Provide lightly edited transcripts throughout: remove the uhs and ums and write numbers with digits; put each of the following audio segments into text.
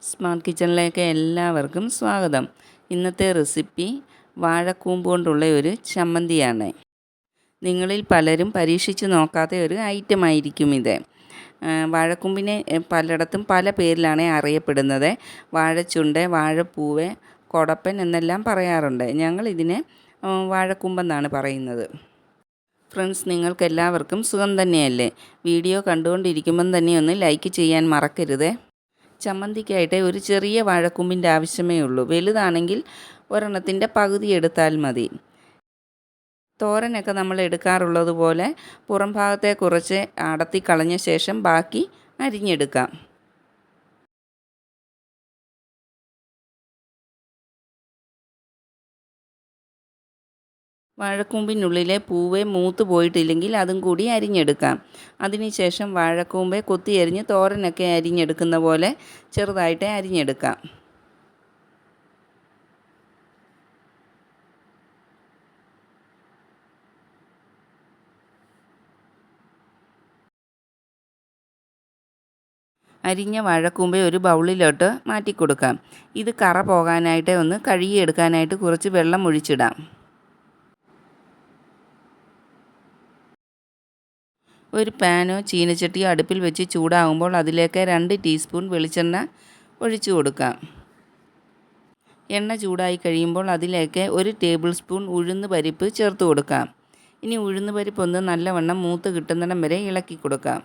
Smart കിച്ചണിലേക്ക് എല്ലാവർക്കും സ്വാഗതം. ഇന്നത്തെ റെസിപ്പി വാഴക്കൂമ്പ് കൊണ്ടുള്ള ഒരു ചമ്മന്തിയാണ്. നിങ്ങളിൽ പലരും പരീക്ഷിച്ച് നോക്കാത്ത ഒരു ഐറ്റം ആയിരിക്കും ഇത്. വാഴക്കൂമ്പിനെ പലയിടത്തും പല പേരിലാണ് അറിയപ്പെടുന്നത്. വാഴച്ചുണ്ട്, വാഴപ്പൂവ്, കൊടപ്പൻ എന്നെല്ലാം പറയാറുണ്ട്. ഞങ്ങളിതിനെ വാഴക്കൂമ്പെന്നാണ് പറയുന്നത്. ഫ്രണ്ട്സ്, നിങ്ങൾക്കെല്ലാവർക്കും സുഖം തന്നെയല്ലേ? വീഡിയോ കണ്ടുകൊണ്ടിരിക്കുമ്പം തന്നെ ഒന്ന് ലൈക്ക് ചെയ്യാൻ മറക്കരുത്. ചമ്മന്തിക്കായിട്ട് ഒരു ചെറിയ വാഴക്കൂമ്പിൻ്റെ ആവശ്യമേ ഉള്ളൂ. വലുതാണെങ്കിൽ ഒരെണ്ണത്തിൻ്റെ പകുതി എടുത്താൽ മതി. തോരനൊക്കെ നമ്മൾ എടുക്കാറുള്ളത് പോലെ പുറം ഭാഗത്തെ കുറച്ച് അടത്തി കളഞ്ഞ ശേഷം ബാക്കി അരിഞ്ഞെടുക്കാം. വാഴക്കൂമ്പിനുള്ളിലെ പൂവ് മൂത്ത് പോയിട്ടില്ലെങ്കിൽ അതും കൂടി അരിഞ്ഞെടുക്കാം. അതിനുശേഷം വാഴക്കൂമ്പ് കൊത്തി അരിഞ്ഞ് തോരനൊക്കെ അരിഞ്ഞെടുക്കുന്ന പോലെ ചെറുതായിട്ട് അരിഞ്ഞെടുക്കാം. അരിഞ്ഞ വാഴക്കൂമ്പ് ഒരു ബൗളിലോട്ട് മാറ്റി കൊടുക്കാം. ഇത് കറ പോകാനായിട്ട് ഒന്ന് കഴുകിയെടുക്കാനായിട്ട് കുറച്ച് വെള്ളം ഒഴിച്ചിടാം. ഒരു പാനോ ചീനച്ചട്ടിയോ അടുപ്പിൽ വെച്ച് ചൂടാകുമ്പോൾ അതിലേക്ക് 2 ടീസ്പൂൺ വെളിച്ചെണ്ണ ഒഴിച്ചു കൊടുക്കാം. എണ്ണ ചൂടായി കഴിയുമ്പോൾ അതിലേക്ക് 1 ടേബിൾ സ്പൂൺ ഉഴുന്ന് പരിപ്പ് ചേർത്ത് കൊടുക്കാം. ഇനി ഉഴുന്ന് പരിപ്പ് ഒന്ന് നല്ലവണ്ണം മൂത്ത് കിട്ടുന്നിടം വരെ ഇളക്കി കൊടുക്കാം.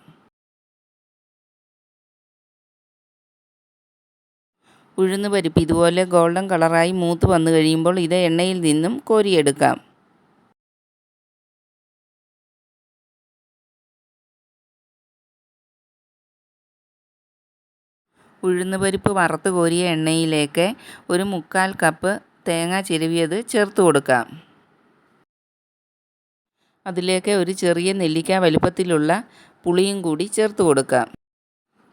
ഉഴുന്ന് പരിപ്പ് ഇതുപോലെ ഗോൾഡൻ കളറായി മൂത്ത് വന്നു കഴിയുമ്പോൾ ഇത് എണ്ണയിൽ നിന്നും കോരിയെടുക്കാം. ഉഴുന്ന് പരിപ്പ് വറുത്ത് കോരിയ എണ്ണയിലേക്ക് 1/4 കപ്പ് തേങ്ങ ചിരവിയത് ചേർത്ത് കൊടുക്കാം. അതിലേക്ക് ഒരു ചെറിയ നെല്ലിക്ക വലുപ്പത്തിലുള്ള പുളിയും കൂടി ചേർത്ത് കൊടുക്കാം.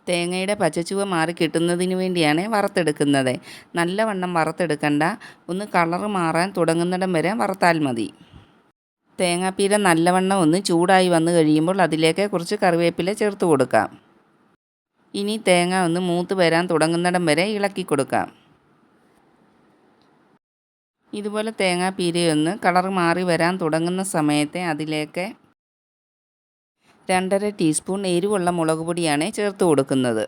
തേങ്ങയുടെ പച്ചച്ചുവ മാറി കിട്ടുന്നതിന് വേണ്ടിയാണ് വറുത്തെടുക്കുന്നത്. നല്ലവണ്ണം വറുത്തെടുക്കണ്ട, ഒന്ന് കളറ് മാറാൻ തുടങ്ങുന്നിടം വരെ വറുത്താൽ മതി. തേങ്ങാപ്പീര നല്ലവണ്ണം ഒന്ന് ചൂടായി വന്നു കഴിയുമ്പോൾ അതിലേക്ക് കുറച്ച് കറിവേപ്പില ചേർത്ത് കൊടുക്കാം. ഇനി തേങ്ങ ഒന്ന് മൂത്ത് വരാൻ തുടങ്ങുന്നിടം വരെ ഇളക്കി കൊടുക്കാം. ഇതുപോലെ തേങ്ങാപ്പീരയൊന്ന് കളർ മാറി വരാൻ തുടങ്ങുന്ന സമയത്ത് അതിലേക്ക് 2.5 ടീസ്പൂൺ എരിവുള്ള മുളക് പൊടിയാണ് ചേർത്ത് കൊടുക്കുന്നത്.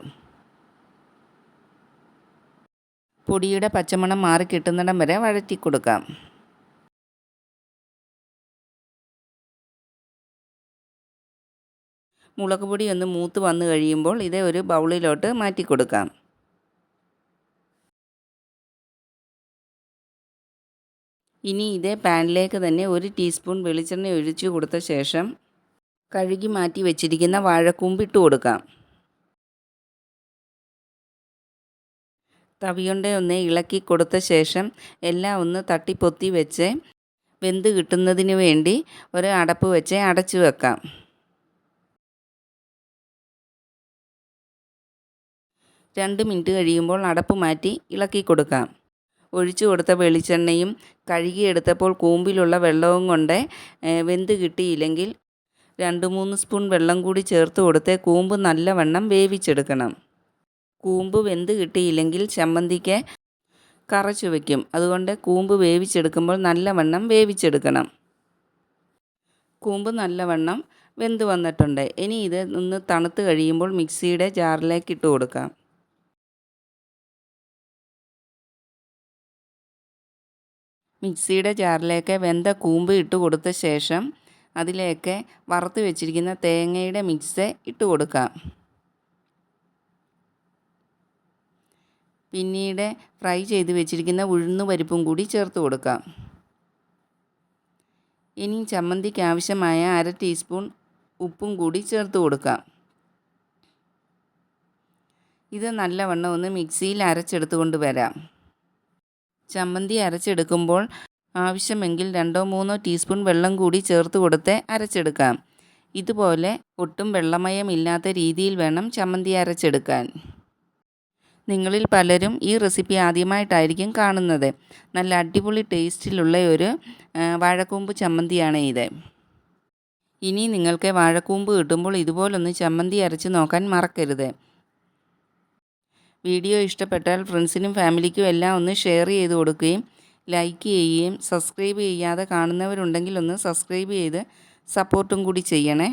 പൊടിയുടെ പച്ചമണം മാറി കിട്ടുന്നിടം വരെ വഴറ്റി കൊടുക്കാം. മുളക് പൊടി ഒന്ന് മൂത്ത് വന്നു കഴിയുമ്പോൾ ഇത് ഒരു ബൗളിലോട്ട് മാറ്റി കൊടുക്കാം. ഇനി ഇതേ പാനിലേക്ക് തന്നെ 1 ടീസ്പൂൺ വെളിച്ചെണ്ണ ഒഴിച്ചു കൊടുത്ത ശേഷം കഴുകി മാറ്റി വെച്ചിരിക്കുന്ന വാഴക്കൂമ്പ് ഇട്ട് കൊടുക്കാം. തവിയൊണ്ട ഒന്ന് ഇളക്കി കൊടുത്ത ശേഷം എല്ലാം ഒന്ന് തട്ടിപ്പൊത്തി വെച്ച് വെന്ത് കിട്ടുന്നതിന് വേണ്ടി ഒരു അടപ്പ് വെച്ച് അടച്ചു വെക്കാം. 2 മിനിറ്റ് കഴിയുമ്പോൾ അടപ്പ് മാറ്റി ഇളക്കി കൊടുക്കാം. ഒഴിച്ചു കൊടുത്ത വെളിച്ചെണ്ണയും കഴുകിയെടുത്തപ്പോൾ കൂമ്പിലുള്ള വെള്ളവും കൊണ്ട് വെന്ത് കിട്ടിയില്ലെങ്കിൽ 2-3 സ്പൂൺ വെള്ളം കൂടി ചേർത്ത് കൊടുത്ത് കൂമ്പ് നല്ലവണ്ണം വേവിച്ചെടുക്കണം. കൂമ്പ് വെന്ത് കിട്ടിയില്ലെങ്കിൽ ചമ്മന്തിക്ക് കറ ചുവയ്ക്കും. അതുകൊണ്ട് കൂമ്പ് വേവിച്ചെടുക്കുമ്പോൾ നല്ലവണ്ണം വേവിച്ചെടുക്കണം. കൂമ്പ് നല്ലവണ്ണം വെന്ത് വന്നിട്ടുണ്ട്. ഇനി ഇത് ഒന്ന് തണുത്ത് കഴിയുമ്പോൾ മിക്സിയുടെ ജാറിലേക്ക് ഇട്ട് കൊടുക്കാം. മിക്സിയുടെ ജാറിലേക്ക് വെന്ത കൂമ്പ് ഇട്ട് കൊടുത്ത ശേഷം അതിലേക്ക് വറുത്ത് വെച്ചിരിക്കുന്ന തേങ്ങയുടെ മിക്സ് ഇട്ട് കൊടുക്കാം. പിന്നീട് ഫ്രൈ ചെയ്ത് വെച്ചിരിക്കുന്ന ഉഴുന്ന് പരിപ്പും കൂടി ചേർത്ത് കൊടുക്കാം. ഇനി ചമ്മന്തിക്ക് ആവശ്യമായ 1/2 ടീസ്പൂൺ ഉപ്പും കൂടി ചേർത്ത് കൊടുക്കാം. ഇത് നല്ലവണ്ണം ഒന്ന് മിക്സിയിൽ അരച്ചെടുത്തുകൊണ്ട് വരാം. ചമ്മന്തി അരച്ചെടുക്കുമ്പോൾ ആവശ്യമെങ്കിൽ 2-3 ടീസ്പൂൺ വെള്ളം കൂടി ചേർത്ത് കൊടുത്ത് അരച്ചെടുക്കാം. ഇതുപോലെ ഒട്ടും വെള്ളമയമില്ലാത്ത രീതിയിൽ വേണം ചമ്മന്തി അരച്ചെടുക്കാൻ. നിങ്ങളിൽ പലരും ഈ റെസിപ്പി ആദ്യമായിട്ടായിരിക്കും കാണുന്നത്. നല്ല അടിപൊളി ടേസ്റ്റിലുള്ള ഒരു വാഴക്കൂമ്പ് ചമ്മന്തിയാണ് ഇത്. ഇനി നിങ്ങൾക്ക് വാഴക്കൂമ്പ് കിട്ടുമ്പോൾ ഇതുപോലൊന്ന് ചമ്മന്തി അരച്ച് നോക്കാൻ മറക്കരുത്. വീഡിയോ ഇഷ്ടപ്പെട്ടാൽ ഫ്രണ്ട്സിനും ഫാമിലിക്കും എല്ലാം ഒന്ന് ഷെയർ ചെയ്ത് കൊടുക്കുകയും ലൈക്ക് ചെയ്യുകയും സബ്സ്ക്രൈബ് ചെയ്യാതെ കാണുന്നവരുണ്ടെങ്കിൽ ഒന്ന് സബ്സ്ക്രൈബ് ചെയ്ത് സപ്പോർട്ടും കൂടി ചെയ്യണേ.